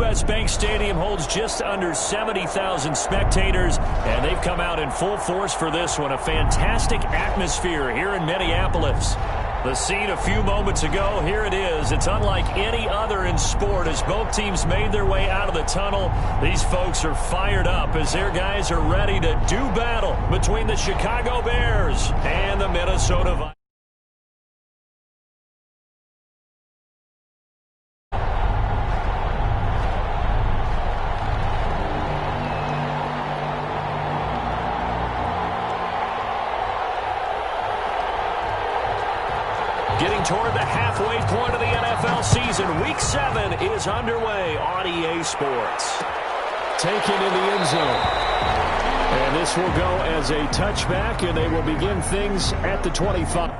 U.S. Bank Stadium holds just under 70,000 spectators, and they've come out in full force for this one. A fantastic atmosphere here in Minneapolis. The scene a few moments ago, here it is. It's unlike any other in sport as both teams made their way out of the tunnel. These folks are fired up as their guys are ready to do battle between the Chicago Bears and the Minnesota Vikings. Getting toward the halfway point of the NFL season, Week 7 is underway on EA Sports. Taken in the end zone. And this will go as a touchback, and they will begin things at the 25.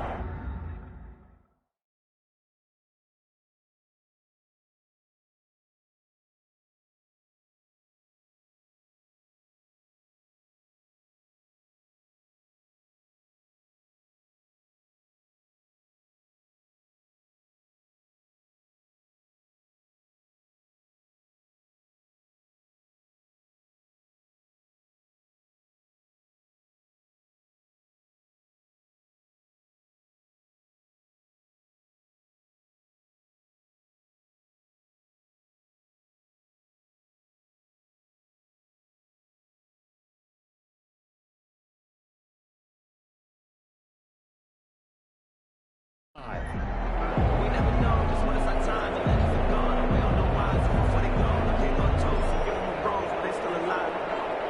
We never know just when it's our time and then it's gone. We all know why, so before they go, I can't go toast and give them a rose, but they still alive.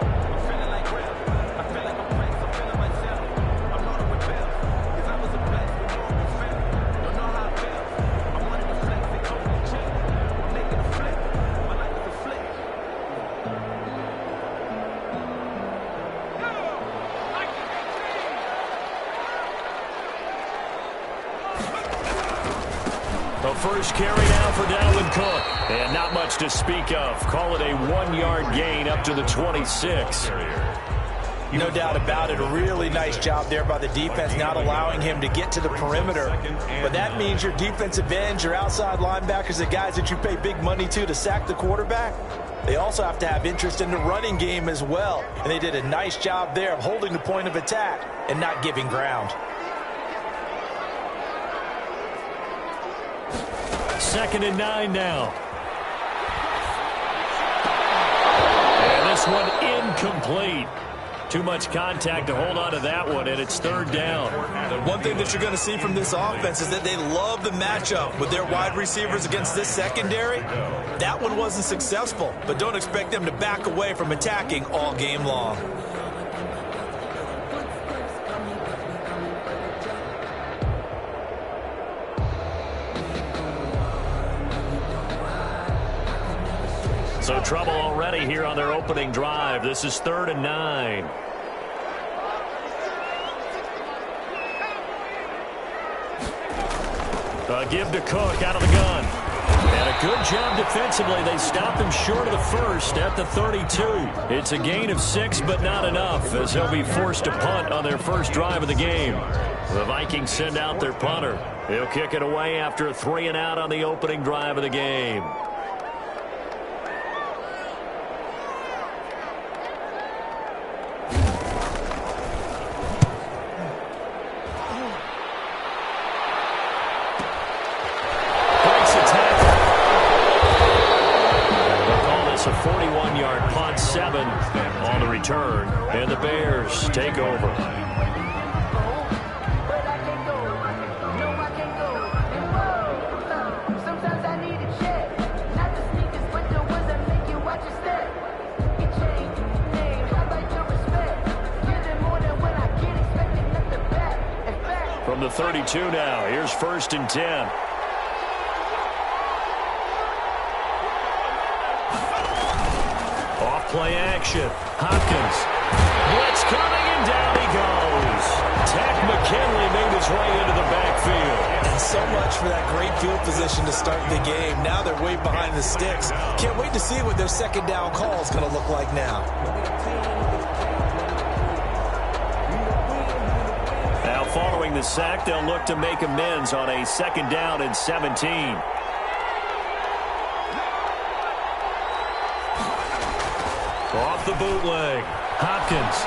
I'm feeling like real. I feel like a prince. I'm feeling myself. I'm not a rebel, cause I was a blessed when no one was fair. Don't know how it feels. I wanted to flex, they told me to chill. I'm making a flip. My life is a flick. The first carry now for Dalvin Cook. And not much to speak of. Call it a 1-yard gain up to the 26. No doubt about it. A really nice job there by the defense, not allowing him to get to the perimeter. But that means your defensive ends, your outside linebackers, the guys that you pay big money to sack the quarterback, they also have to have interest in the running game as well. And they did a nice job there of holding the point of attack and not giving ground. Second and 9 now. And this one incomplete. Too much contact to hold on to that one, and it's third down. One thing that you're going to see from this offense is that they love the matchup with their wide receivers against this secondary. That one wasn't successful, but don't expect them to back away from attacking all game long. So trouble already here on their opening drive. This is third and 9. Give to Cook out of the gun. And a good job defensively. They stopped him short of the first at the 32. It's a gain of 6, but not enough, as he'll be forced to punt on their first drive of the game. The Vikings send out their punter. He'll kick it away after a 3-and-out on the opening drive of the game. A 41-yard punt, 7 on the return, and the Bears take over. From the 32 now, here's first and 10. Play action. Hopkins. Blitz coming, and down he goes. Tech McKinley made his way into the backfield. And so much for that great field position to start the game. Now they're way behind the sticks. Can't wait to see what their second down call is going to look like now. Now following the sack, they'll look to make amends on a second down and 17. Off the bootleg. Hopkins.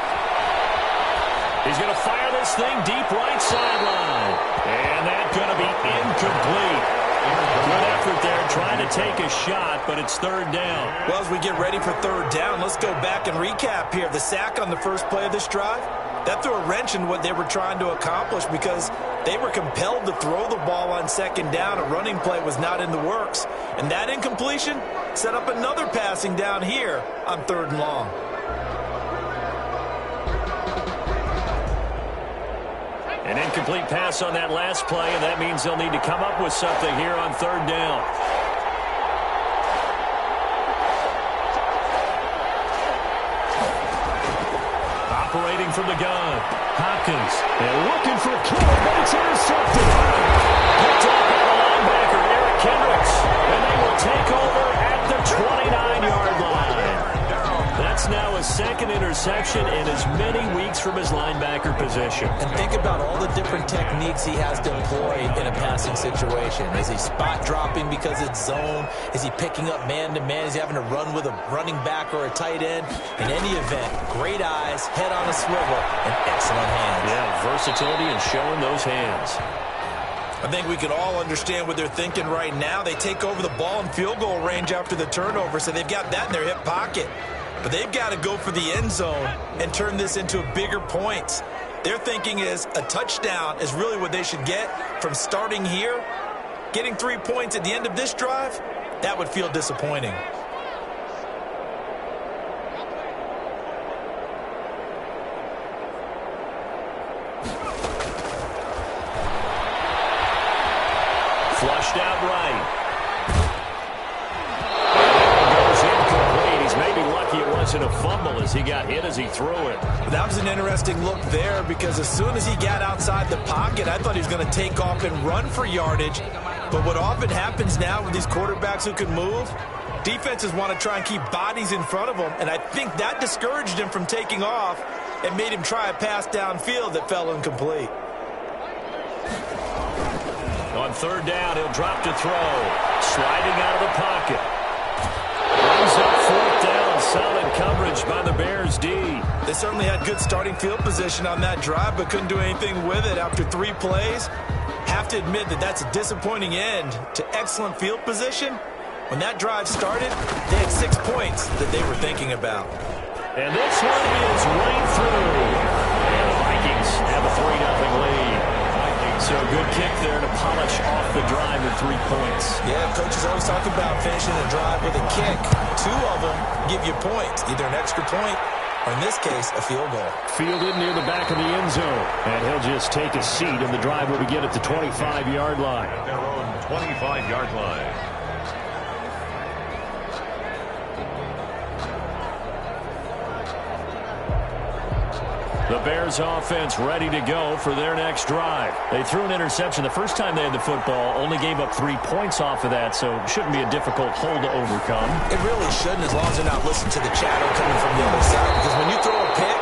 He's going to fire this thing deep right sideline. And that's going to be incomplete. Good effort there, trying to take a shot, but it's third down. Well, as we get ready for third down, let's go back and recap here. The sack on the first play of this drive, that threw a wrench in what they were trying to accomplish because they were compelled to throw the ball on second down. A running play was not in the works. And that incompletion set up another passing down here on third and long. An incomplete pass on that last play, and that means they'll need to come up with something here on third down. Operating from the gun, Hopkins. And looking for a kill, but it's intercepted. Picked up by the linebacker, Eric Kendricks. And they will take over at the 29-yard line. That's now a second interception in as many weeks from his linebacker position. And think about all the different techniques he has to employ in a passing situation. Is he spot dropping because it's zone? Is he picking up man-to-man? Is he having to run with a running back or a tight end? In any event, great eyes, head on a swivel, and excellent hands. Yeah, versatility and showing those hands. I think we can all understand what they're thinking right now. They take over the ball in field goal range after the turnover, so they've got that in their hip pocket. But they've got to go for the end zone and turn this into a bigger point. Their thinking is a touchdown is really what they should get from starting here. Getting 3 points at the end of this drive, that would feel disappointing. Flushed out right. It wasn't a fumble as he got hit as he threw it. That was an interesting look there because as soon as he got outside the pocket, I thought he was going to take off and run for yardage. But what often happens now with these quarterbacks who can move, defenses want to try and keep bodies in front of them, and I think that discouraged him from taking off and made him try a pass downfield that fell incomplete. On third down, he'll drop to throw. Sliding out of the pocket. Brings up fourth down. Solid coverage by the Bears D. They certainly had good starting field position on that drive, but couldn't do anything with it after 3 plays. Have to admit that that's a disappointing end to excellent field position. When that drive started, they had 6 points that they were thinking about. And this one is right through. And the Vikings have a 3-0 lead. So a good kick there to polish off the drive with 3 points. Yeah, coaches always talk about finishing a drive with a kick. 2 of them give you points, either an extra point or, in this case, a field goal. Fielded near the back of the end zone. And he'll just take a seat, and the drive will begin at the 25-yard line. At their own 25-yard line. The Bears offense ready to go for their next drive. They threw an interception the first time they had the football, only gave up 3 points off of that, so it shouldn't be a difficult hole to overcome. It really shouldn't, as long as they're not listening to the chatter coming from the other side. Because when you throw a pick,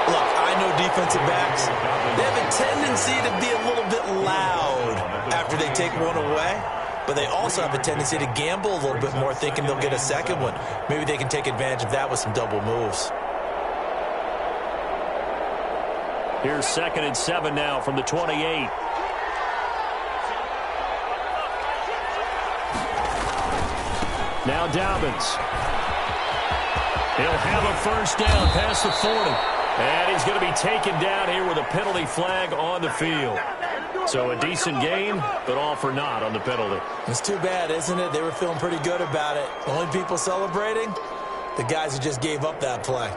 look, I know defensive backs, they have a tendency to be a little bit loud after they take one away. But they also have a tendency to gamble a little bit more, thinking they'll get a second one. Maybe they can take advantage of that with some double moves. Here's 2nd and 7 now from the 28. Now Dobbins. He'll have a first down past the 40. And he's going to be taken down here with a penalty flag on the field. So a decent game, but all for naught on the penalty. It's too bad, isn't it? They were feeling pretty good about it. The only people celebrating, the guys who just gave up that play.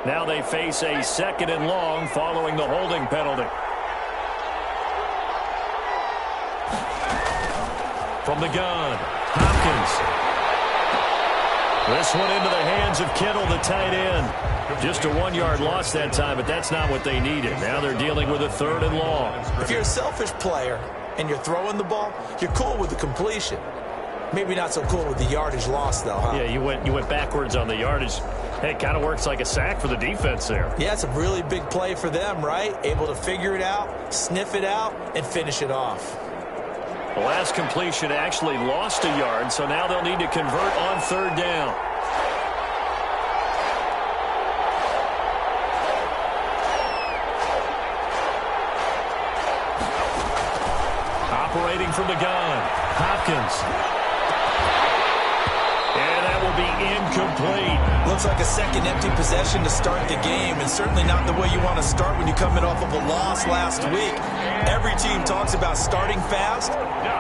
Now they face a 2nd and long following the holding penalty. From the gun, Hopkins. This one into the hands of Kittle, the tight end. Just a 1-yard loss that time, but that's not what they needed. Now they're dealing with a 3rd and long. If you're a selfish player and you're throwing the ball, you're cool with the completion. Maybe not so cool with the yardage loss, though, huh? Yeah, you went backwards on the yardage. Hey, it kind of works like a sack for the defense there. Yeah, it's a really big play for them, right? Able to figure it out, sniff it out, and finish it off. The last completion actually lost a yard, so now they'll need to convert on third down. Operating from the gun, Hopkins. And that will be incomplete. Looks like a second empty possession to start the game, and certainly not the way you want to start when you're coming off of a loss last week. Every team talks about starting fast.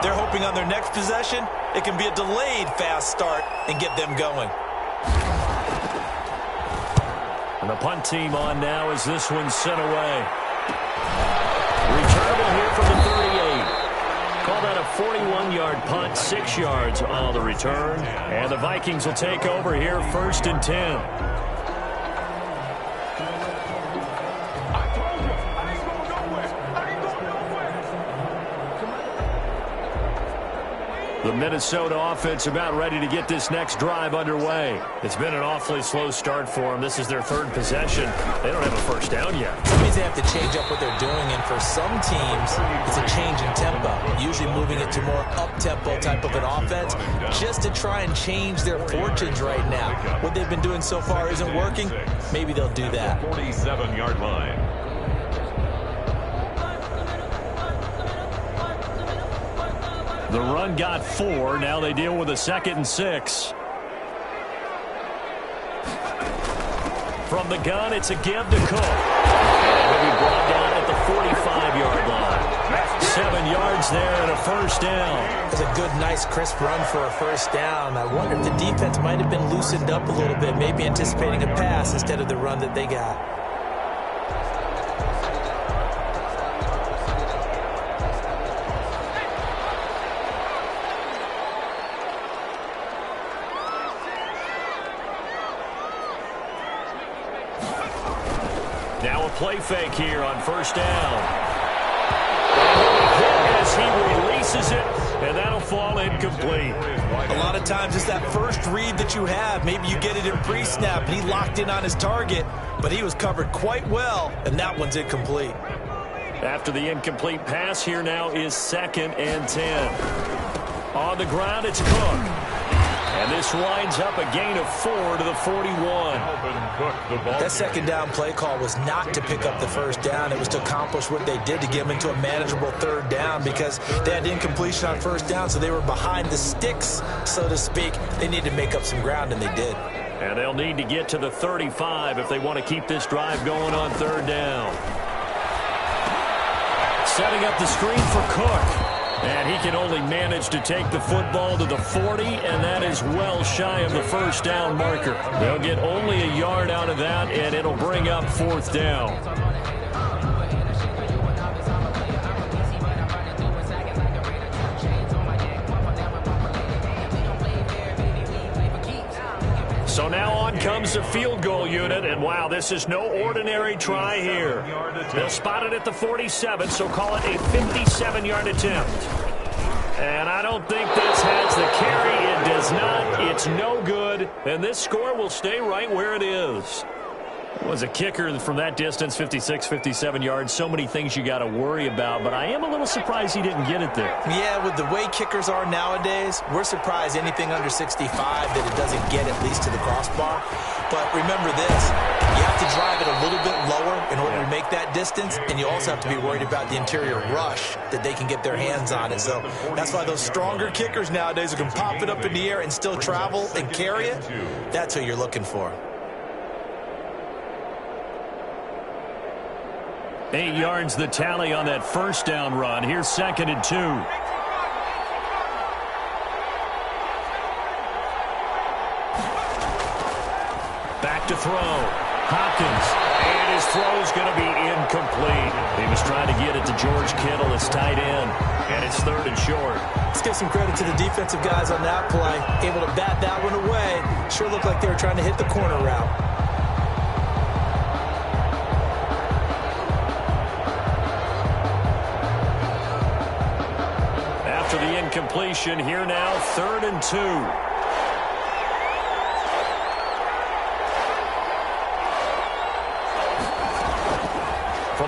They're hoping on their next possession, it can be a delayed fast start and get them going. And the punt team on now as this one's sent away. Returnable here from the 38. Call that a 41-yard punt, 6 yards on the return. And the Vikings will take over here, 1st and 10. The Minnesota offense about ready to get this next drive underway. It's been an awfully slow start for them. This is their 3rd possession. They don't have a first down yet. That means they have to change up what they're doing, and for some teams, it's a change in tempo, usually moving it to more up-tempo type of an offense just to try and change their fortunes right now. What they've been doing so far isn't working. Maybe they'll do that. 47-yard line. The run got 4. Now they deal with a 2nd and 6. From the gun, it's a give to Cook. And he'll be brought down at the 45-yard line. 7 yards there and a first down. It's a good, nice, crisp run for a first down. I wonder if the defense might have been loosened up a little bit, maybe anticipating a pass instead of the run that they got. Now a play fake here on first down. As he releases it, and that'll fall incomplete. A lot of times it's that first read that you have. Maybe you get it in pre-snap, and he locked in on his target, but he was covered quite well, and that one's incomplete. After the incomplete pass, here now is 2nd and 10. On the ground, it's Cook. And this winds up a gain of 4 to the 41. That second down play call was not to pick up the first down. It was to accomplish what they did to get them into a manageable 3rd down because they had incompletion on first down, so they were behind the sticks, so to speak. They needed to make up some ground, and they did. And they'll need to get to the 35 if they want to keep this drive going on 3rd down. Setting up the screen for Cook. And he can only manage to take the football to the 40, and that is well shy of the first down marker. They'll get only a yard out of that, and it'll bring up 4th down. So now on comes the field goal unit, and wow, this is no ordinary try here. They'll spot it at the 47, so call it a 57-yard attempt. And I don't think this has the carry. It does not. It's no good, and this score will stay right where it is. It was a kicker from that distance, 56, 57 yards. So many things you got to worry about, but I am a little surprised he didn't get it there. Yeah, with the way kickers are nowadays, we're surprised anything under 65 that it doesn't get at least to the crossbar. But remember this, you have to drive it a little bit lower in order to make that distance, and you also have to be worried about the interior rush that they can get their hands on it. So that's why those stronger kickers nowadays who can pop it up in the air and still travel and carry it, that's what you're looking for. 8 yards the tally on that first down run. Here's 2nd and 2. Back to throw. Hopkins. And his throw's going to be incomplete. He was trying to get it to George Kittle, his tight end. And it's 3rd and short. Let's give some credit to the defensive guys on that play. Able to bat that one away. Sure looked like they were trying to hit the corner route. After the incompletion, here now, 3rd and 2.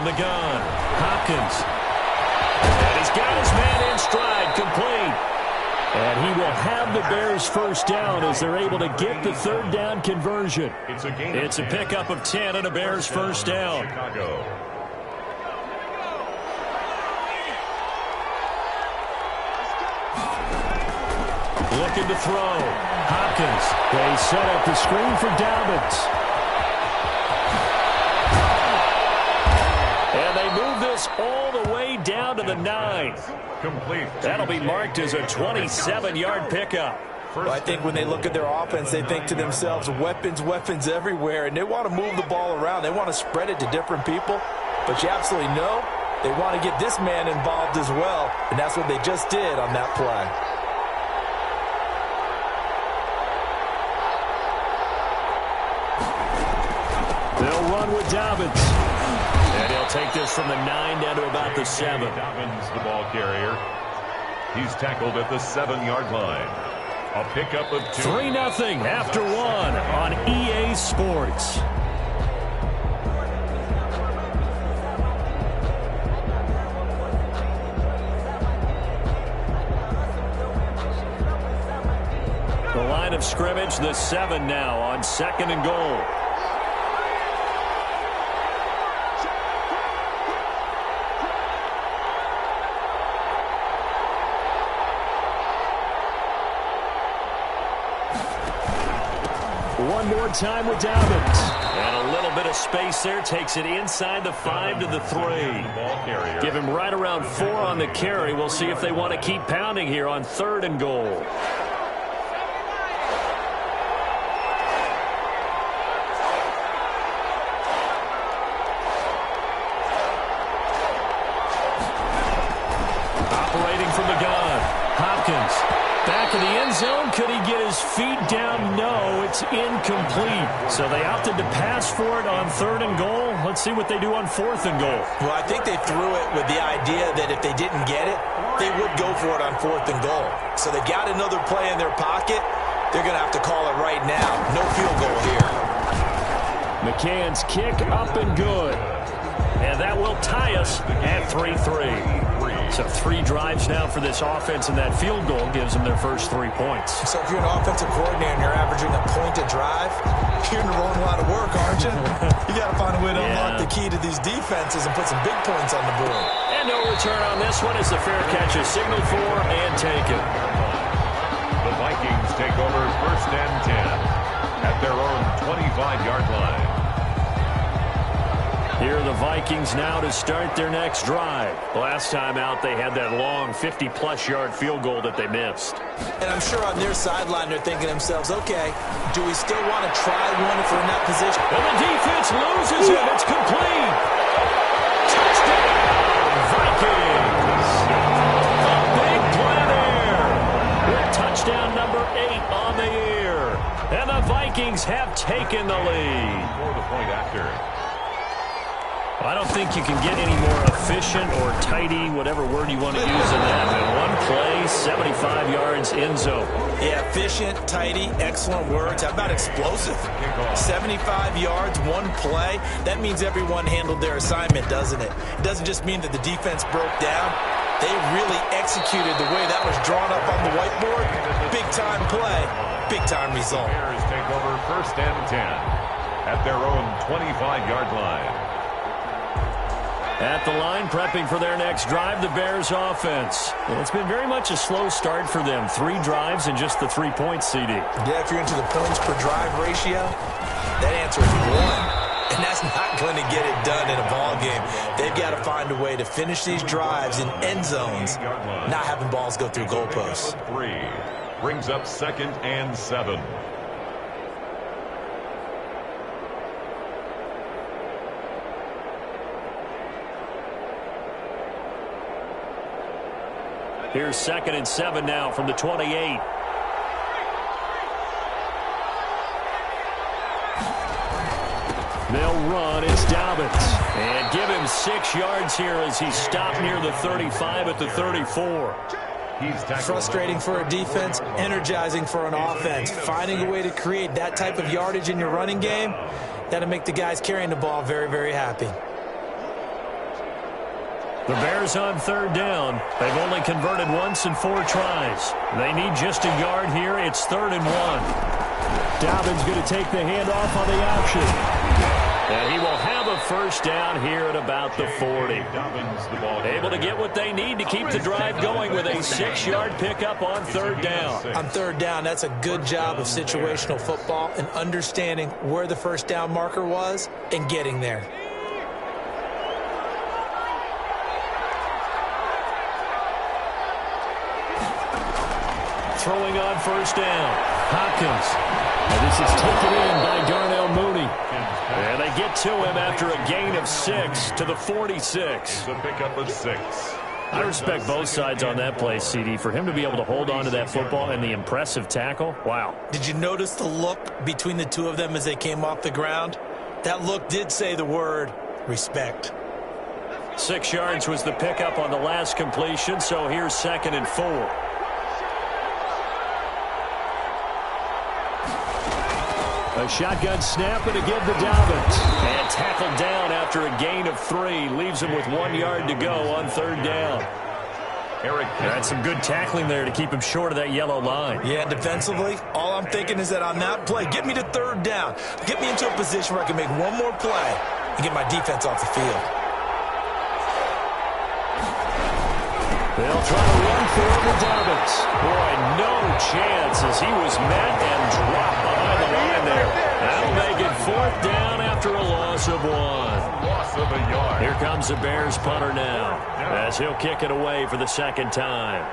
From the gun, Hopkins. And he's got his man in stride, complete. And he will have the Bears first down as they're able to get the third down conversion. It's a pickup of 10 and a Bears first down. Looking to throw. Hopkins. They set up the screen for Dobbins. And they move this all the way down to the 9. Complete. That'll be marked as a 27-yard pickup. Well, I think when they look at their offense, they think to themselves, weapons, weapons everywhere, and they want to move the ball around. They want to spread it to different people, but you absolutely know they want to get this man involved as well, and that's what they just did on that play. They'll run with Dobbins. And he'll take this from the 9 down to about the 7. Dobbins, the ball carrier. He's tackled at the 7-yard line. A pickup of 2. 3-0 after 1 on EA Sports. The line of scrimmage, the 7 now on 2nd and goal. One more time with Dobbins. And a little bit of space there. Takes it inside the 5 to the 3. Give him right around 4 on the carry. We'll see if they want to keep pounding here on 3rd and goal. Operating from the gun. Hopkins. Back in the end zone. Could he get his feet down? No, it's incomplete. So they opted to pass for it on 3rd and goal. Let's see what they do on 4th and goal. Well, I think they threw it with the idea that if they didn't get it, they would go for it on 4th and goal. So they got another play in their pocket. They're going to have to call it right now. No field goal here. McCann's kick up and good. And that will tie us at 3-3. So 3 drives now for this offense, and that field goal gives them their first 3 points. So if you're an offensive coordinator and you're averaging a point a drive, you're in the wrong line of work, aren't you? You got to find a way to unlock the key to these defenses and put some big points on the board. And no return on this one as the fair catch is signaled for and taken. The Vikings take over 1st and 10 at their own 25-yard line. Here are the Vikings now to start their next drive. Last time out, they had that long 50-plus yard field goal that they missed. And I'm sure on their sideline, they're thinking to themselves, okay, do we still want to try one if we're in that position? And the defense loses it. It's complete. Touchdown, Vikings. A big play there. With touchdown number 8 on the year. And the Vikings have taken the lead. For the point after. I don't think you can get any more efficient or tidy, whatever word you want to use in that. In one play, 75 yards in zone. Yeah, efficient, tidy, excellent words. How about explosive? 75 yards, one play. That means everyone handled their assignment, doesn't it? It doesn't just mean that the defense broke down. They really executed the way that was drawn up on the whiteboard. Big-time play, big-time result. Bears take over 1st and 10 at their own 25-yard line. At the line, prepping for their next drive, the Bears offense. And it's been very much a slow start for them. 3 drives and just the 3 points, CD. Yeah, if you're into the points per drive ratio, that answer is 1. And that's not going to get it done in a ball game. They've got to find a way to finish these drives in end zones, not having balls go through goalposts. 3 brings up 2nd and 7. Here's 2nd and 7 now from the 28. They'll run. It's Dobbins. And give him 6 yards here as he stopped near the 35 at the 34. Frustrating for a defense, energizing for an offense. Finding a way to create that type of yardage in your running game, that'll make the guys carrying the ball very, very happy. The Bears on third down. They've only converted once in 4 tries. They need just a yard here. It's 3rd and 1. Dobbins going to take the handoff on the option. And he will have a first down here at about the 40. Able to get what they need to keep the drive going with a 6-yard pickup on 3rd down. On 3rd down, that's a good job of situational football and understanding where the first down marker was and getting there. Throwing on first down. Hopkins. And this is taken in by Darnell Mooney. And they get to him after a gain of 6 to the 46. A pickup of 6. I respect both sides on that play, CD. For him to be able to hold on to that football and the impressive tackle, wow. Did you notice the look between the two of them as they came off the ground? That look did say the word respect. 6 yards was the pickup on the last completion, so here's 2nd and 4. A shotgun snap and again to Dobbins. And tackled down after a gain of 3. Leaves him with 1 yard to go on 3rd down. That's some good tackling there to keep him short of that yellow line. Yeah, defensively, all I'm thinking is that on that play, get me to 3rd down. Get me into a position where I can make one more play and get my defense off the field. They'll try to run for it with Dobbins. Boy, no chance as he was met and dropped behind the line there. That'll make it 4th down after a loss of 1. Loss of a yard. Here comes the Bears punter now as he'll kick it away for the 2nd time.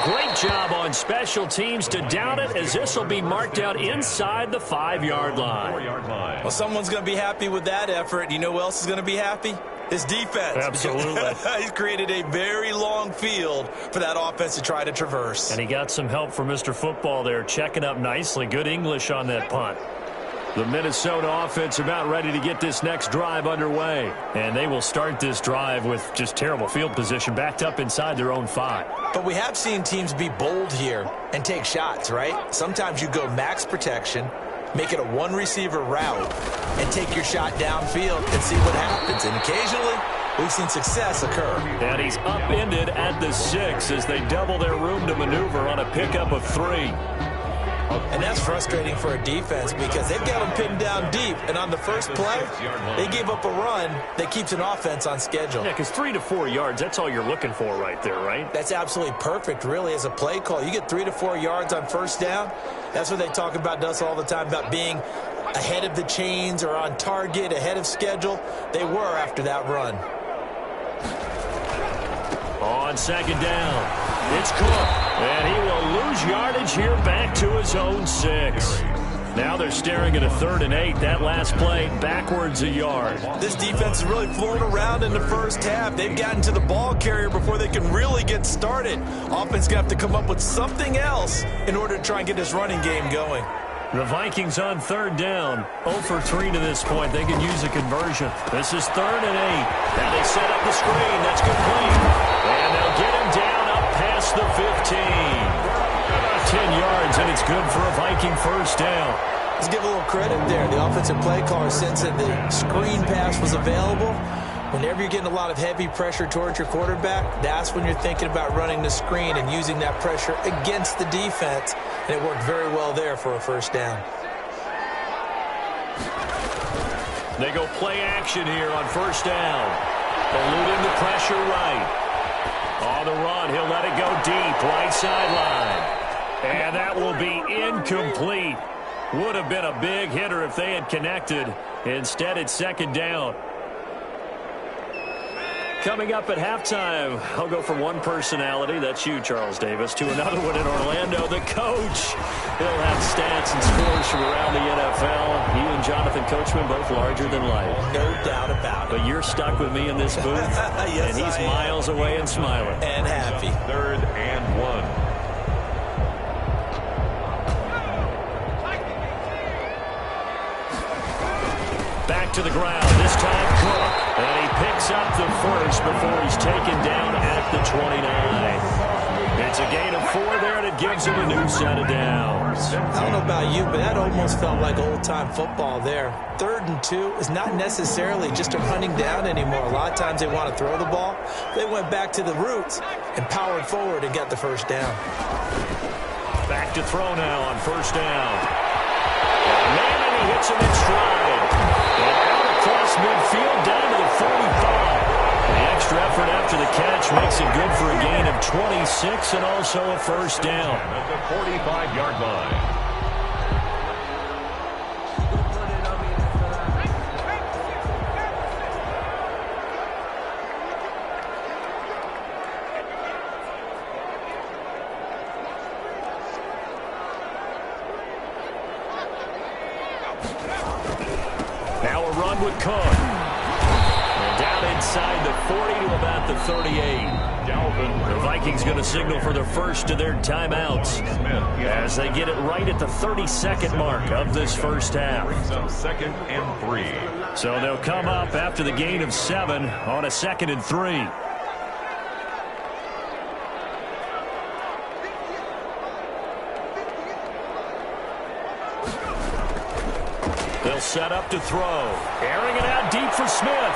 Great job on special teams to down it, as this will be marked out inside the 5-yard line. Well, someone's going to be happy with that effort. You know who else is going to be happy? His defense. Absolutely. He's created a very long field for that offense to try to traverse. And he got some help from Mr. Football there, checking up nicely. Good English on that punt. The Minnesota offense about ready to get this next drive underway. And they will start this drive with just terrible field position, backed up inside their own 5. But we have seen teams be bold here and take shots, right? Sometimes you go max protection, make it a 1-receiver route, and take your shot downfield and see what happens. And occasionally, we've seen success occur. And he's upended at the 6 as they double their room to maneuver on a pickup of 3. And that's frustrating for a defense because they've got them pinned down deep. And on the first play, they gave up a run that keeps an offense on schedule. Yeah, because 3 to 4 yards, that's all you're looking for right there, right? That's absolutely perfect, really, as a play call. You get 3 to 4 yards on first down. That's what they talk about to us all the time, about being ahead of the chains or on target, ahead of schedule. They were after that run. On 2nd down, it's Cook, and he will lose yardage here back to his own 6. Now they're staring at a 3rd and 8. That last play, backwards a yard. This defense is really flown around in the first half. They've gotten to the ball carrier before they can really get started. Offense going to have to come up with something else in order to try and get this running game going. The Vikings on 3rd down, 0 for 3 to this point. They can use a conversion. This is 3rd and 8. And they set up the screen. That's complete. And they'll get him down up past the 15. About 10 yards, and it's good for a Viking first down. Let's give a little credit there. The offensive play caller, since that the screen pass was available, whenever you're getting a lot of heavy pressure towards your quarterback, that's when you're thinking about running the screen and using that pressure against the defense. And it worked very well there for a first down. They go play action here on first down. Eluding the pressure right. On the run, he'll let it go deep, right sideline. And that will be incomplete. Would have been a big hitter if they had connected. Instead, it's 2nd down. Coming up at halftime, I'll go from one personality, that's you, Charles Davis, to another one in Orlando, the coach. He'll have stats and scores from around the NFL. He and Jonathan Coachman, both larger than life. No doubt about it. But you're stuck with me in this booth, yes, and he's miles away and smiling. And happy. 3rd and 1. Back to the ground, this time Cook. And he picks up the first before he's taken down at the 29. It's a gain of 4 there, and it gives him a new set of downs. I don't know about you, but that almost felt like old-time football there. 3rd and 2 is not necessarily just a running down anymore. A lot of times they want to throw the ball. They went back to the roots and powered forward and got the first down. Back to throw now on 1st down. And he hits him in stride. And out across midfield down to the 45. The extra effort after the catch makes it good for a gain of 26 and also a 1st down. At the 45-yard line. Now a run with Cook. And down inside the 40 to about the 38. The Vikings going to signal for the first of their timeouts as they get it right at the 32nd mark of this first half. 2nd and 3. So they'll come up after the gain of 7 on a 2nd and 3. They'll set up to throw. Airing it out deep for Smith.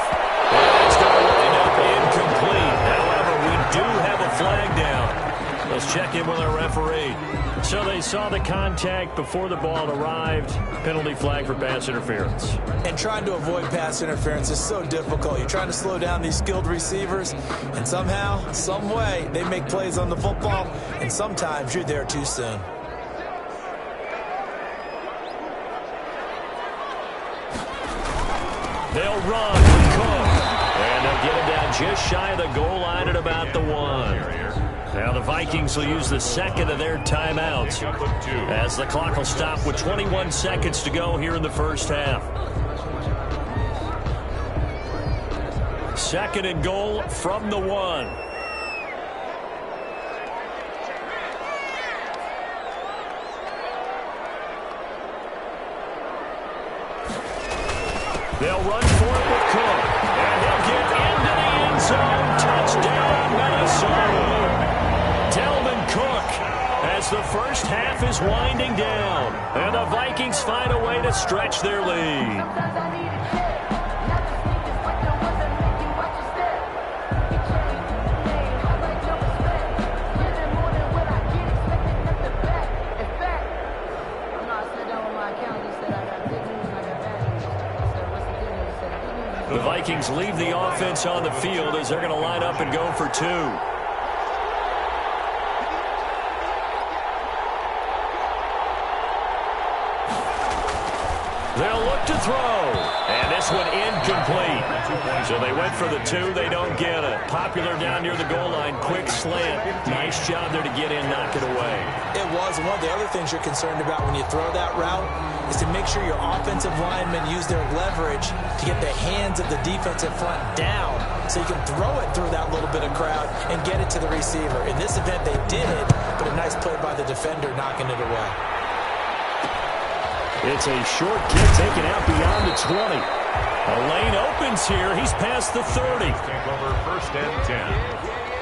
It's going to wind up incomplete. However, we do have a flag down. Let's check in with our referee. So they saw the contact before the ball arrived. Penalty flag for pass interference. And trying to avoid pass interference is so difficult. You're trying to slow down these skilled receivers, and somehow, some way, they make plays on the football, and sometimes you're there too soon. They'll run with Cook. And they'll get him down just shy of the goal line at about the 1. Now the Vikings will use the 2nd of their timeouts as the clock will stop with 21 seconds to go here in the first half. 2nd and goal from the 1. They'll run for it with Cook. And he'll get into the end zone. Touchdown, Minnesota. Delvin Cook as the first half is winding down. And the Vikings find a way to stretch their lead. The Vikings leave the offense on the field as they're going to line up and go for 2. They'll look to throw. And this one incomplete. So they went for the 2. They don't get it. Popular down near the goal line. Quick slant. Nice job there to get in, knock it away. It was. One of the other things you're concerned about when you throw that route is to make sure your offensive linemen use their leverage to get the hands of the defensive front down so you can throw it through that little bit of crowd and get it to the receiver. In this event, they did, but a nice play by the defender knocking it away. It's a short kick taken out beyond the 20. A lane opens here. He's past the 30. Take over 1st and 10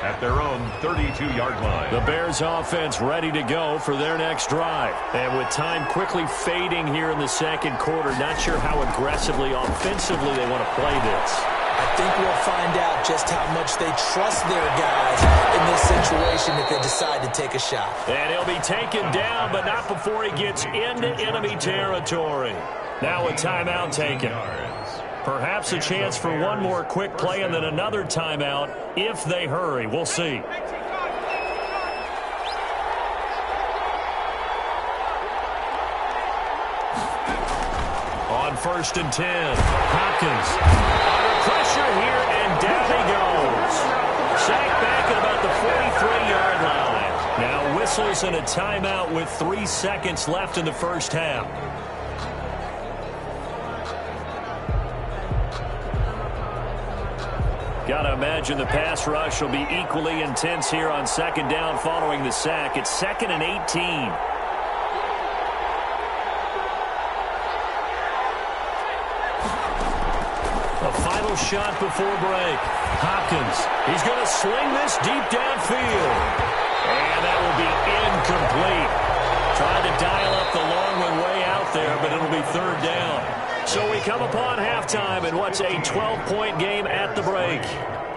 at their own 32-yard line. The Bears offense ready to go for their next drive. And with time quickly fading here in the 2nd quarter, not sure how aggressively, offensively they want to play this. I think we'll find out just how much they trust their guys in this situation if they decide to take a shot. And he'll be taken down, but not before he gets into enemy territory. Now a timeout taken. Perhaps a chance for one more quick play and then another timeout if they hurry. We'll see. On 1st and 10, Hopkins under pressure here, and down he goes. Sacked back at about the 43-yard line. Now whistles and a timeout with 3 seconds left in the first half. Got to imagine the pass rush will be equally intense here on 2nd down following the sack. It's 2nd and 18. A final shot before break. Hopkins, he's going to sling this deep downfield. And that will be incomplete. Trying to dial up the long one way out there, but it'll be third down. So we come upon halftime in what's a 12-point game at the break.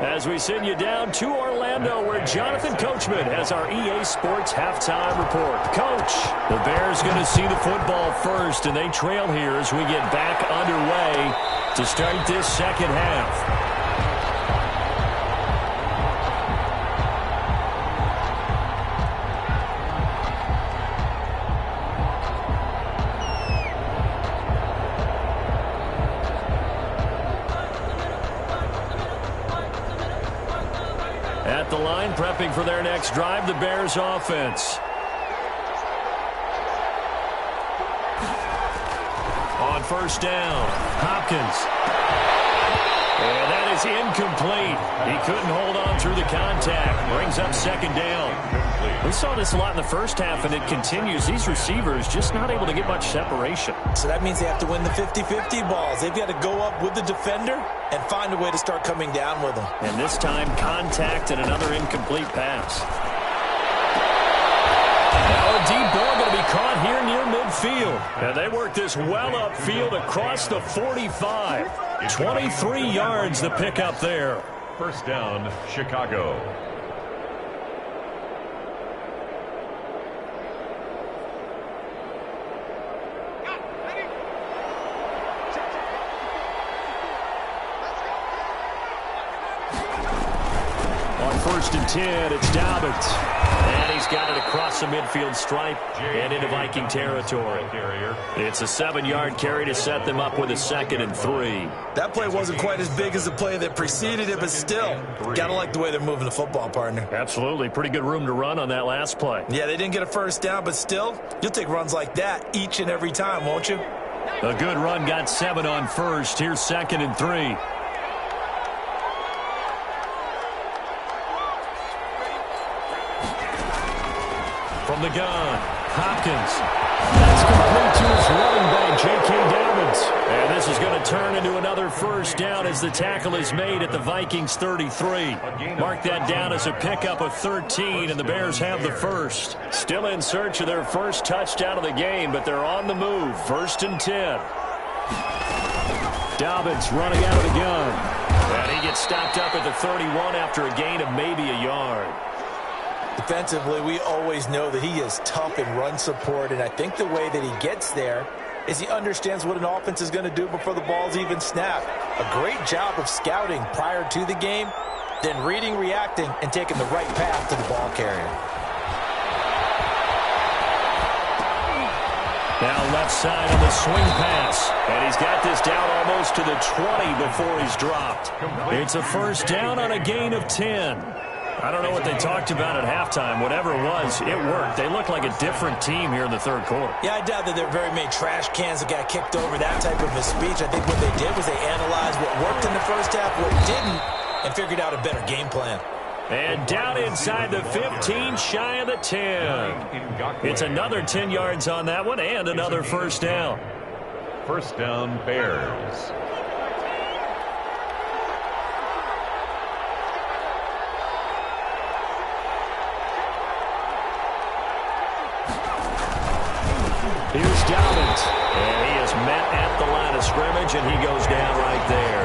As we send you down to Orlando, where Jonathan Coachman has our EA Sports halftime report. Coach, the Bears going to see the football first, and they trail here as we get back underway to start this second half. At the line, prepping for their next drive, the Bears offense. On first down, Hopkins. And that is incomplete. He couldn't hold on through the contact. Brings up second down. We saw this a lot in the first half, and it continues. These receivers just not able to get much separation. So that means they have to win the 50-50 balls. They've got to go up with the defender and find a way to start coming down with them. And this time, contact and another incomplete pass. Now a deep ball going to be caught here near midfield. And they work this well upfield across the 45. 23 yards the pickup there. First down, Chicago. First and 10, it's Dobbins. And he's got it across the midfield stripe and into Viking territory. It's a 7-yard carry to set them up with a 2nd and 3. That play wasn't quite as big as the play that preceded it, but still, gotta like the way they're moving the football, partner. Absolutely. Pretty good room to run on that last play. Yeah, they didn't get a first down, but still, you'll take runs like that each and every time, won't you? A good run got 7 on first. Here's 2nd and 3. From the gun, Hopkins. That's complete to his running back, J.K. Dobbins. And this is going to turn into another first down as the tackle is made at the Vikings 33. Mark that down as a pickup of 13, and the Bears have the first. Still in search of their first touchdown of the game, but they're on the move. 1st and 10. Dobbins running out of the gun. And he gets stopped up at the 31 after a gain of maybe a yard. Defensively, we always know that he is tough in run support, and I think the way that he gets there is he understands what an offense is going to do before the ball's even snapped. A great job of scouting prior to the game, then reading, reacting, and taking the right path to the ball carrier. Now left side on the swing pass, and he's got this down almost to the 20 before he's dropped. It's a first down on a gain of 10. I don't know what they talked about at halftime. Whatever it was, it worked. They look like a different team here in the third quarter. Yeah, I doubt that there are very many trash cans that got kicked over, that type of a speech. I think what they did was they analyzed what worked in the first half, what didn't, and figured out a better game plan. And down inside the 15, shy of the 10. It's another 10 yards on that one and another first down. First down, Bears. Here's Dobbins, and he is met at the line of scrimmage, and he goes down right there.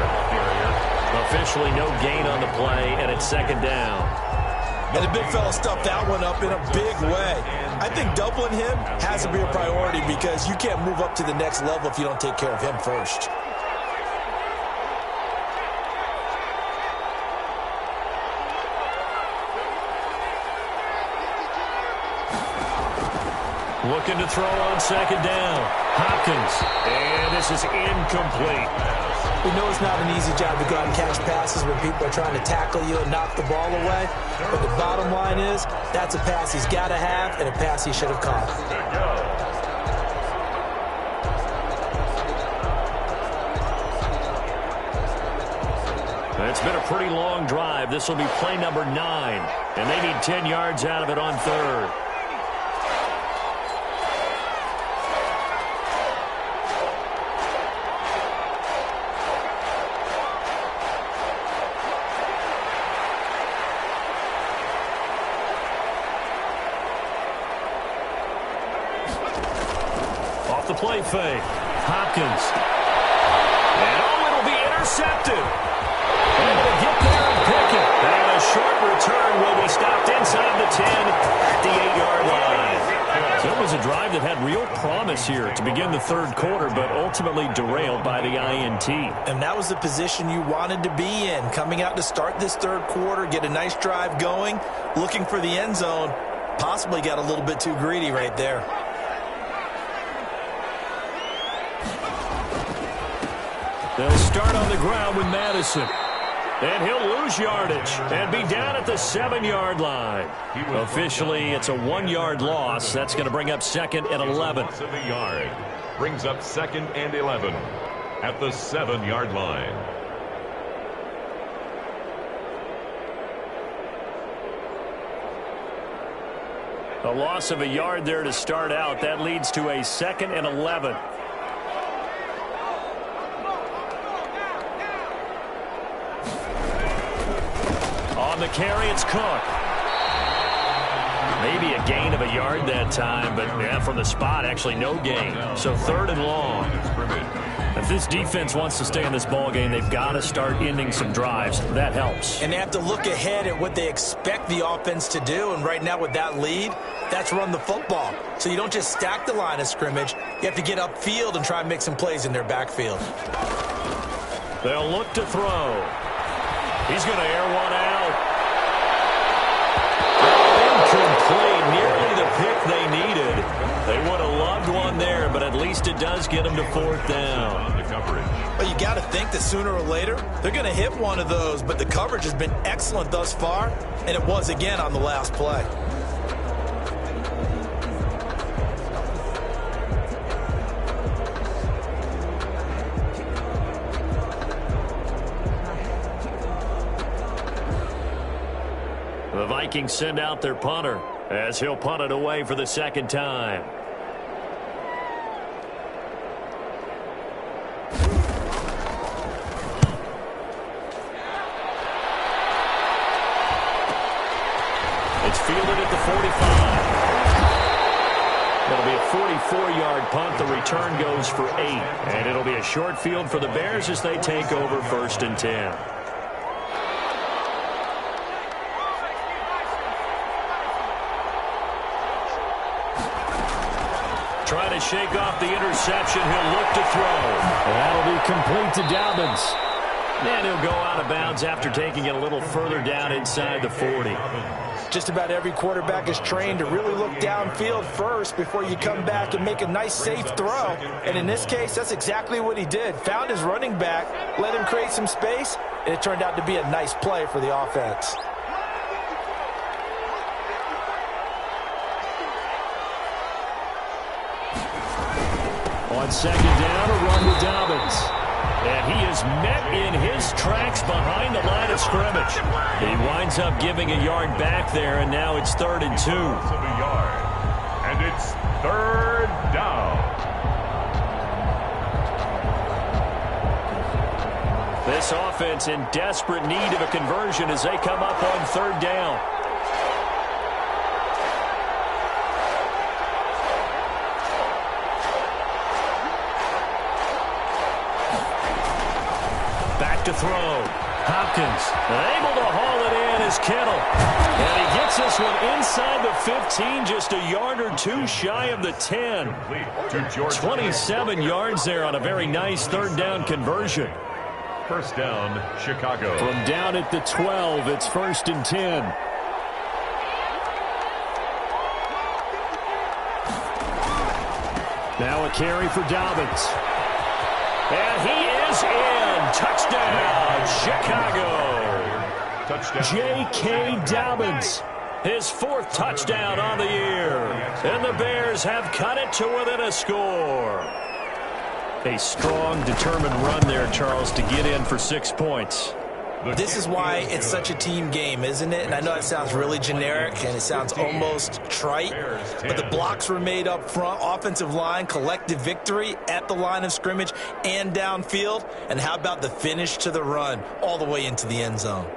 Officially no gain on the play, and it's 2nd down. And the big fella stuffed that one up in a big way. I think doubling him has to be a priority because you can't move up to the next level if you don't take care of him first. Looking to throw on 2nd down. Hopkins. And this is incomplete. We know it's not an easy job to go out and catch passes when people are trying to tackle you and knock the ball away. But the bottom line is, that's a pass he's got to have and a pass he should have caught. It's been a pretty long drive. This will be play number 9. And they need 10 yards out of it on 3rd. off the play fake. Hopkins. And it'll be intercepted. Able to get there and pick it. And a short return will be stopped inside the 10 at the 8-yard line. So it was a drive that had real promise here to begin the third quarter, but ultimately derailed by the INT. And that was the position you wanted to be in, coming out to start this third quarter, get a nice drive going, looking for the end zone. Possibly got a little bit too greedy right there. They'll start on the ground with Madison. And he'll lose yardage and be down at the 7-yard line. Officially, it's a 1-yard loss. That's going to bring up 2nd and 11. Loss of a yard. Brings up 2nd and 11 at the 7-yard line. A loss of a yard there to start out. That leads to a 2nd and 11. On the carry, it's Cook. Maybe a gain of a yard that time, but yeah, from the spot, actually no gain. So 3rd and long. If this defense wants to stay in this ball game, they've got to start ending some drives. That helps. And they have to look ahead at what they expect the offense to do. And right now with that lead, that's run the football. So you don't just stack the line of scrimmage. You have to get upfield and try and make some plays in their backfield. They'll look to throw. He's going to air one out. Incomplete. Nearly the pick they needed. They would have loved one there, but at least it does get them to 4th down. Well, you got to think that sooner or later they're going to hit one of those, but the coverage has been excellent thus far, and it was again on the last play. The Vikings send out their punter as he'll punt it away for the 2nd time. It's fielded at the 45. It'll be a 44-yard punt. The return goes for 8. And it'll be a short field for the Bears as they take over 1st and 10. Trying to shake off the interception. He'll look to throw. That'll be complete to Dobbins. And he'll go out of bounds after taking it a little further down inside the 40. Just about every quarterback is trained to really look downfield first before you come back and make a nice, safe throw. And in this case, that's exactly what he did. Found his running back, let him create some space, and it turned out to be a nice play for the offense. On 2nd down, a run to Dobbins. And he is met in his tracks behind the line of scrimmage. He winds up giving a yard back there, and now it's 3rd and 2. And it's 3rd down. This offense in desperate need of a conversion as they come up on 3rd down. To throw. Hopkins able to haul it in as Kittle. And he gets this one inside the 15, just a yard or two shy of the 10. 27 yards there on a very nice 3rd down conversion. 1st down, Chicago. From down at the 12, it's 1st and 10. Now a carry for Dobbins. And he is in. Touchdown, Chicago. Touchdown. J.K. Dobbins, his 4th touchdown on the year. And the Bears have cut it to within a score. A strong, determined run there, Charles, to get in for 6 points. This is why it's such a team game, isn't it? And I know it sounds really generic and it sounds almost trite, but the blocks were made up front, offensive line, collective victory at the line of scrimmage and downfield. And how about the finish to the run all the way into the end zone?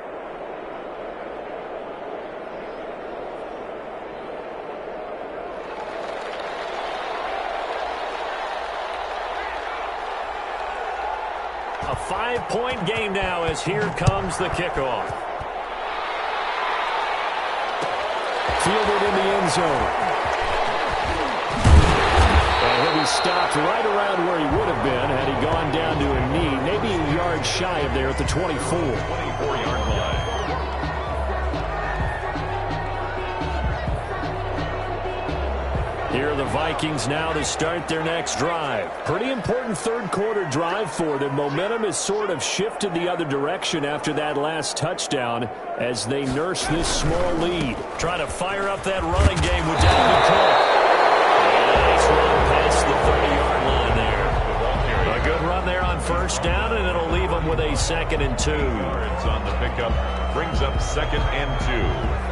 5-point game now as here comes the kickoff. Fielded in the end zone. And he'll be stopped right around where he would have been had he gone down to a knee, maybe a yard shy of there at the 24. 24-yard line. Here are the Vikings now to start their next drive. Pretty important third-quarter drive for them. Momentum has sort of shifted the other direction after that last touchdown as they nurse this small lead. Trying to fire up that running game with Dalvin Cook. Nice run past the 30-yard line there. A good run there on first down, and it'll leave them with a 2nd and 2. Yards on the pickup brings up 2nd and 2.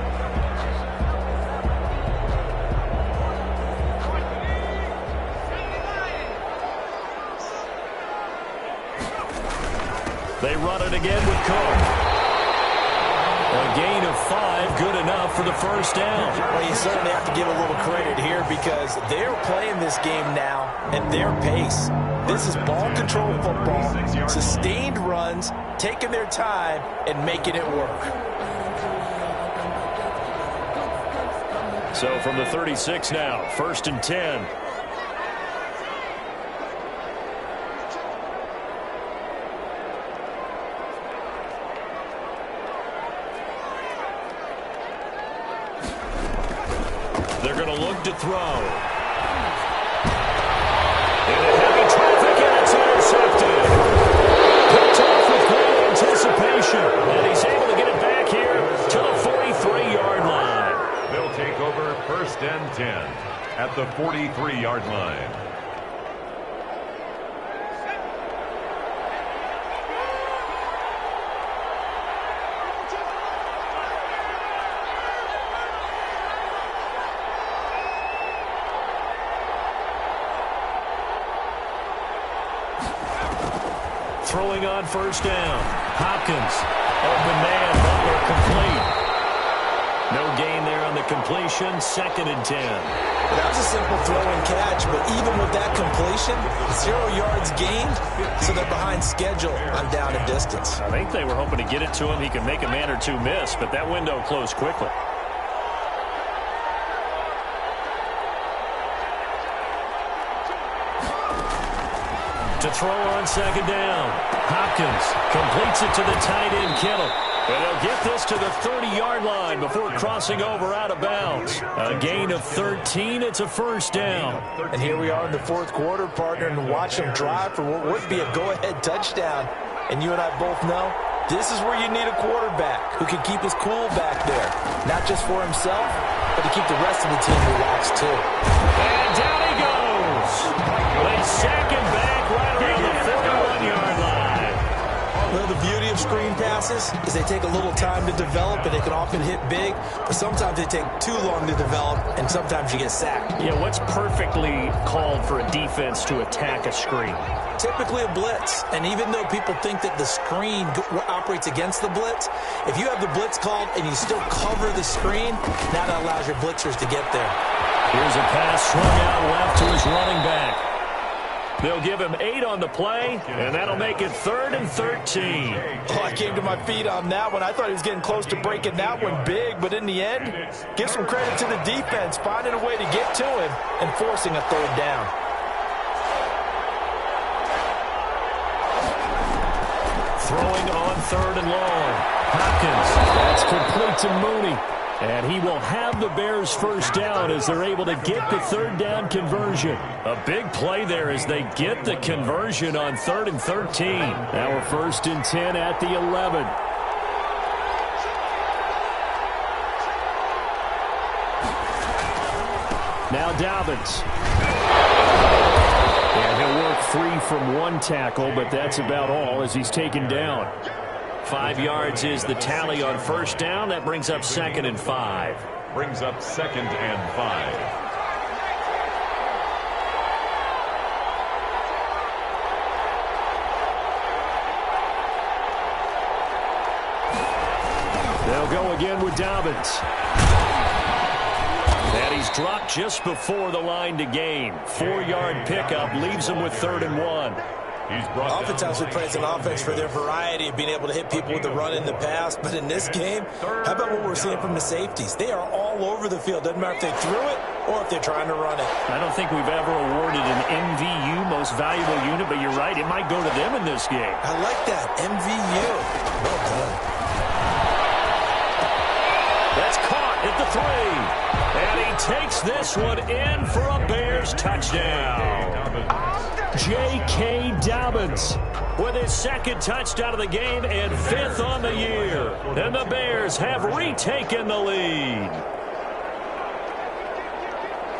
They run it again with Cook. A gain of 5, good enough for the first down. Well, you certainly have to give a little credit here because they're playing this game now at their pace. This is ball control football, sustained runs, taking their time, and making it work. So from the 36 now, 1st and 10. They're going to look to throw. Into heavy traffic, and it's intercepted. Picked off with great anticipation. And he's able to get it back here to the 43-yard line. They'll take over 1st and 10 at the 43-yard line. Throwing on first down. Hopkins. Open man. Butler complete. No gain there on the completion. 2nd and 10. That was a simple throw and catch, but even with that completion, 0 yards gained, so they're behind schedule on down and distance. I think they were hoping to get it to him. He could make a man or two miss, but that window closed quickly. To throw on 2nd down. Hopkins completes it to the tight end, Kittle. And they'll get this to the 30-yard line before crossing over out of bounds. A gain of 13. It's a 1st down. And here we are in the 4th quarter, partner, and watch him drive for what would be a go-ahead touchdown. And you and I both know this is where you need a quarterback who can keep his cool back there. Not just for himself, but to keep the rest of the team relaxed, too. And down he goes. They sack him back right around the 41-yard line. Well, the beauty of screen passes is they take a little time to develop, and they can often hit big, but sometimes they take too long to develop, and sometimes you get sacked. Yeah, what's perfectly called for a defense to attack a screen? Typically a blitz, and even though people think that the screen operates against the blitz, if you have the blitz called and you still cover the screen, now that allows your blitzers to get there. Here's a pass swung out left to his running back. They'll give him 8 on the play, and that'll make it 3rd and 13. Oh, I came to my feet on that one. I thought he was getting close to breaking that one big, but in the end, give some credit to the defense, finding a way to get to him and forcing a 3rd down. Throwing on 3rd and long. Hopkins, that's complete to Mooney. And he will have the Bears' first down as they're able to get the 3rd down conversion. A big play there as they get the conversion on 3rd and 13. Now we're 1st and 10 at the 11. Now Dobbins. And he'll work free from one tackle, but that's about all as he's taken down. 5 yards is the tally on first down. That brings up 2nd and 5. Brings up 2nd and 5. They'll go again with Dobbins. And he's dropped just before the line to gain. 4-yard pickup leaves him with 3rd and 1. Oftentimes we praise an offense for their variety of being able to hit people with the run in the pass, but in this game, how about what we're seeing from the safeties? They are all over the field. Doesn't matter if they threw it or if they're trying to run it. I don't think we've ever awarded an MVU, most valuable unit, but you're right, it might go to them in this game. I like that, MVU. Well done. That's caught at the 3. And he takes this one in for a Bears touchdown. J.K. Dobbins with his second touchdown of the game and 5th on the year. And the Bears have retaken the lead.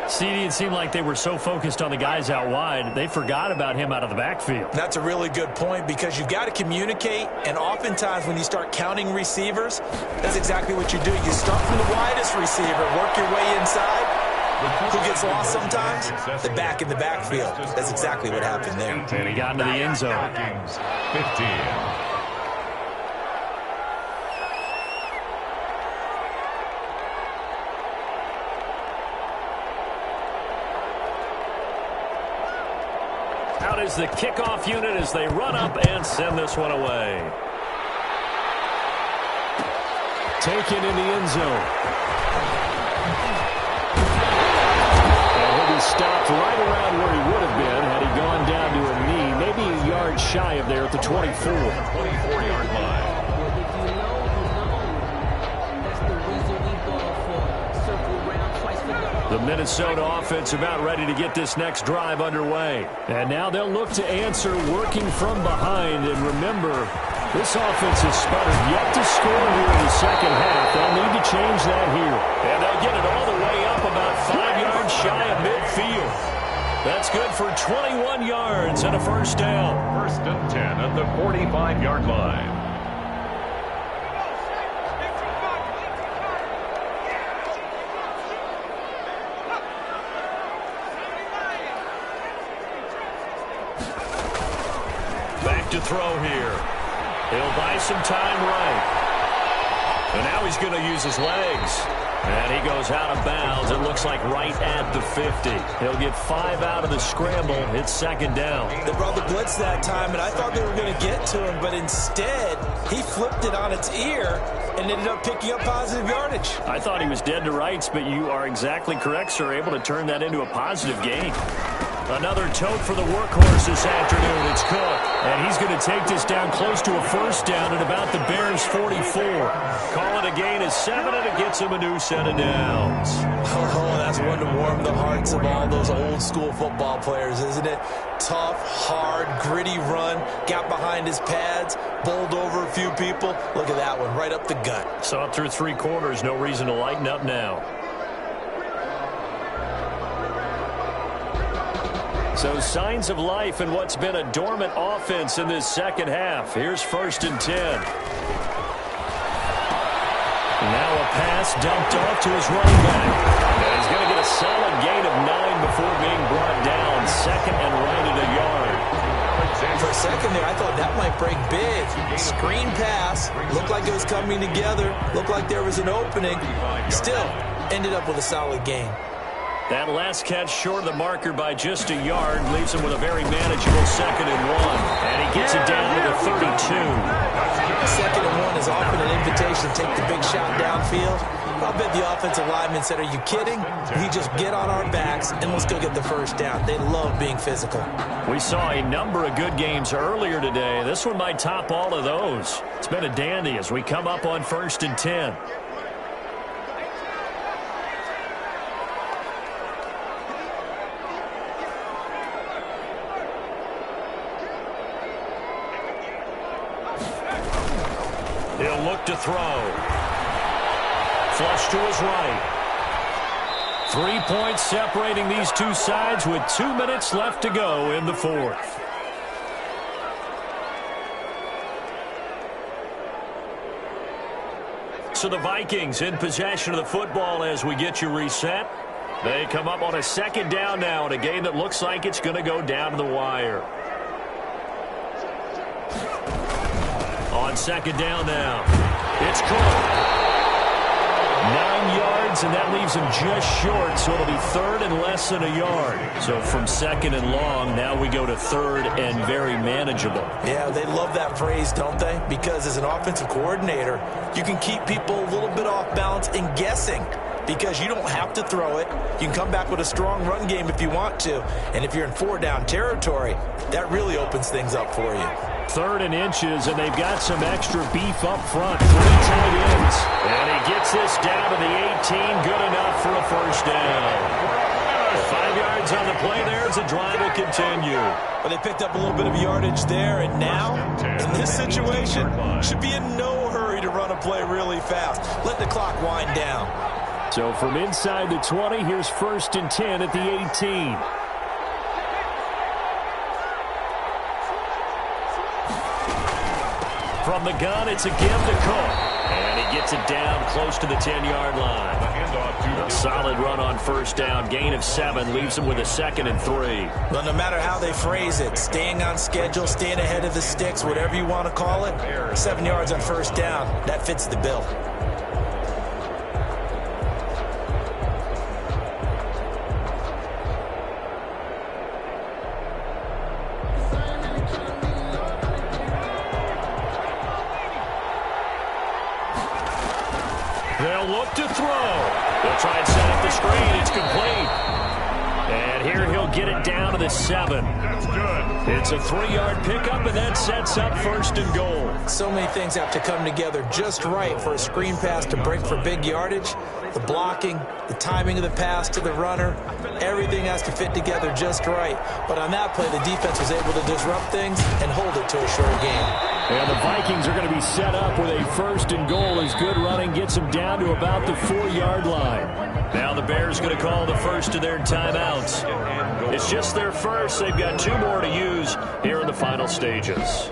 CD, it seemed like they were so focused on the guys out wide, they forgot about him out of the backfield. That's a really good point because you've got to communicate, and oftentimes when you start counting receivers, that's exactly what you do. You start from the widest receiver, work your way inside. Who gets lost sometimes? The back in the backfield. That's exactly what happened there. And he got into the end zone. 15. Out is the kickoff unit as they run up and send this one away. Taken in the end zone. He stopped right around where he would have been had he gone down to a knee, maybe a yard shy of there at the 24. 24-yard line. The Minnesota offense about ready to get this next drive underway. And now they'll look to answer working from behind. And remember, this offense has sputtered yet to score here in the second half. They'll need to change that here. And they'll get it all the way up about 5 yards shy of midfield. That's good for 21 yards and a first down. 1st and 10 at the 45-yard line. Back to throw here. He'll buy some time right. And now he's going to use his legs. And he goes out of bounds. It looks like right at the 50. He'll get 5 out of the scramble. It's second down. They brought the blitz that time, and I thought they were going to get to him, but instead he flipped it on its ear and ended up picking up positive yardage. I thought he was dead to rights, but you are exactly correct, sir. Able to turn that into a positive gain. Another tote for the workhorse this afternoon. It's Cook. And he's going to take this down close to a first down at about the Bears' 44. Call it a gain of 7, and it gets him a new set of downs. Oh, that's one to warm the hearts of all those old-school football players, isn't it? Tough, hard, gritty run. Got behind his pads, bowled over a few people. Look at that one, right up the gut. Saw it through 3 quarters. No reason to lighten up now. So signs of life in what's been a dormant offense in this second half. Here's 1st and 10. Now a pass dumped off to his running back. And he's going to get a solid gain of 9 before being brought down. 2nd and right at a yard. For a second there, I thought that might break big. Screen pass. Looked like it was coming together. Looked like there was an opening. Still, ended up with a solid gain. That last catch short of the marker by just a yard leaves him with a very manageable 2nd and 1. And he gets it down to the 32. 2nd and 1 is often an invitation to take the big shot downfield. I'll bet the offensive lineman said, are you kidding? We just get on our backs and let's go get the first down. They love being physical. We saw a number of good games earlier today. This one might top all of those. It's been a dandy as we come up on 1st and 10. He'll look to throw. Flush to his right. 3 points separating these two sides with 2 minutes left to go in the 4th. So the Vikings in possession of the football as we get you reset. They come up on a 2nd down now in a game that looks like it's going to go down to the wire. On 2nd down now, it's Cook. 9 yards, and that leaves him just short, so it'll be third and less than a yard. So from second and long, now we go to third and very manageable. Yeah, they love that phrase, don't they? Because as an offensive coordinator, you can keep people a little bit off balance and guessing, because you don't have to throw it. You can come back with a strong run game if you want to. And if you're in 4-down territory, that really opens things up for you. Third and inches, and they've got some extra beef up front. 3 tight ends. And he gets this down to the 18. Good enough for a first down. 5 yards on the play there as the drive will continue. Well, they picked up a little bit of yardage there, and now, in this situation, should be in no hurry to run a play really fast. Let the clock wind down. So from inside the 20, here's first and 10 at the 18. From the gun, it's a give to Cook. And he gets it down close to the 10-yard line. A solid run on first down. Gain of 7 leaves him with a 2nd and 3. Well, no matter how they phrase it, staying on schedule, staying ahead of the sticks, whatever you want to call it, 7 yards on first down, that fits the bill. They'll look to throw. They'll try and set up the screen. It's complete. And here he'll get it down to the 7. That's good. It's a 3-yard pickup, and that sets up first and goal. So many things have to come together just right for a screen pass to break for big yardage. The blocking, the timing of the pass to the runner, everything has to fit together just right. But on that play, the defense was able to disrupt things and hold it to a short game. And the Vikings are going to be set up with a first and goal as good running gets them down to about the 4-yard line. Now the Bears going to call the first of their timeouts. It's just their first. They've got 2 more to use here in the final stages.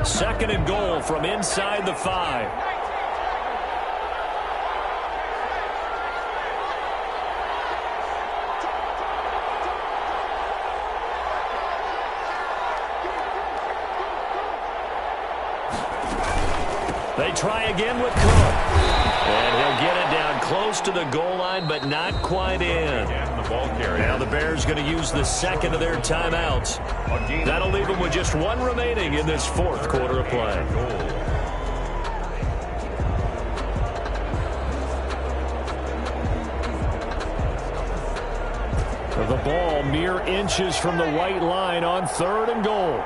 Second and goal from inside the 5. They try again with Cook. And he'll get it down close to the goal line, but not quite in. Now the Bears going to use the second of their timeouts. That'll leave them with just 1 remaining in this 4th quarter of play. The ball mere inches from the white line on 3rd and goal.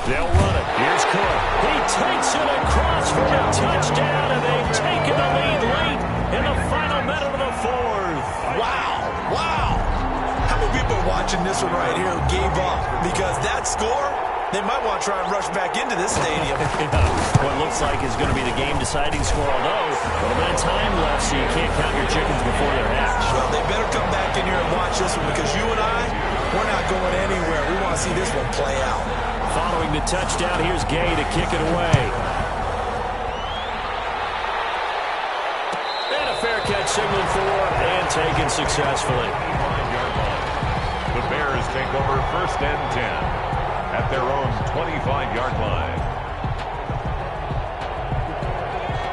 They'll run it. Here's Cook. He takes it across for a touchdown, and they've taken the lead late in the final minute of the 4th. Wow. Wow. How many people are watching this one right here who gave up? Because that score, they might want to try and rush back into this stadium. What looks like is going to be the game-deciding score, although a little bit of time left, so you can't count your chickens before they're hatched. Well, they better come back in here and watch this one, because you and I, we're not going anywhere. We want to see this one play out. Following the touchdown, here's Gay to kick it away. And a fair catch signaled for and taken successfully. The Bears take over first and 10 at their own 25-yard line.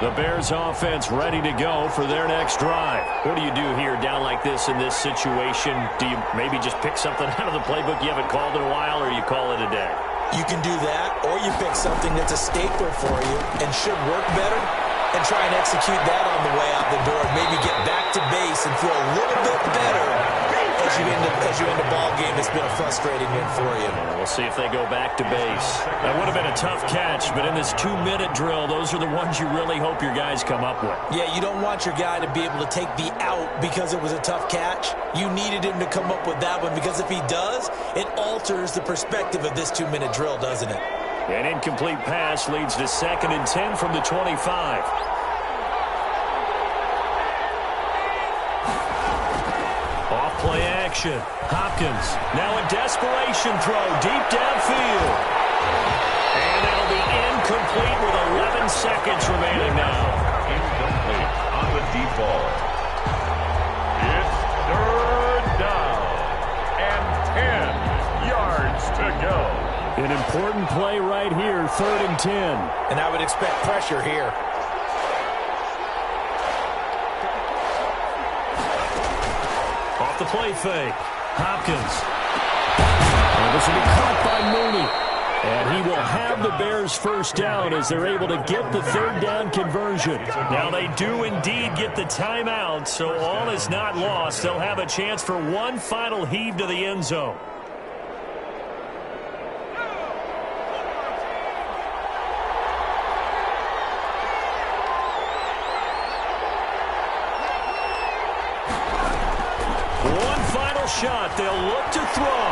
The Bears offense ready to go for their next drive. What do you do here down like this in this situation? Do you maybe just pick something out of the playbook you haven't called in a while, or you call it a day? You can do that, or you pick something that's a staple for you and should work better and try and execute that on the way out the door. Maybe get back to base and feel a little bit better as you end a ball game that's been a frustrating one for you. We'll see if they go back to base. That would have been a tough catch, but in this 2-minute drill, those are the ones you really hope your guys come up with. Yeah, you don't want your guy to be able to take the out because it was a tough catch. You needed him to come up with that one, because if he does, it alters the perspective of this 2-minute drill, doesn't it? An incomplete pass leads to 2nd and 10 from the 25. Play action. Hopkins now a desperation throw deep downfield. And that'll be incomplete with 11 seconds remaining now. Incomplete on the deep ball. It's 3rd down and 10 yards to go. An important play right here, 3rd and 10. And I would expect pressure here. off the play fake. Hopkins. And this will be caught by Mooney. And he will have the Bears first down as they're able to get the third down conversion. Now they do indeed get the timeout, so all is not lost. They'll have a chance for one final heave to the end zone. One final shot. They'll look to throw.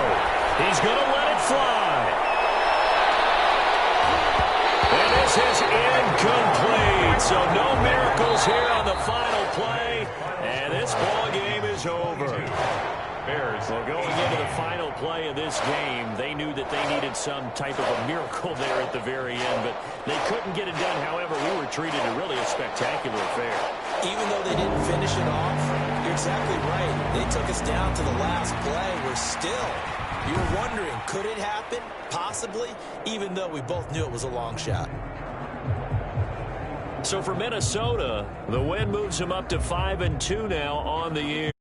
He's going to let it fly. And this is incomplete. So no miracles here on the final play. And this ball game is over. Bears. Well, going into the final play of this game, they knew that they needed some type of a miracle there at the very end, but they couldn't get it done. However, we were treated to really a spectacular affair. Even though they didn't finish it off, you're exactly right. They took us down to the last play. We're still, you were wondering, could it happen? Possibly, even though we both knew it was a long shot. So for Minnesota, the win moves them up to 5-2 now on the year.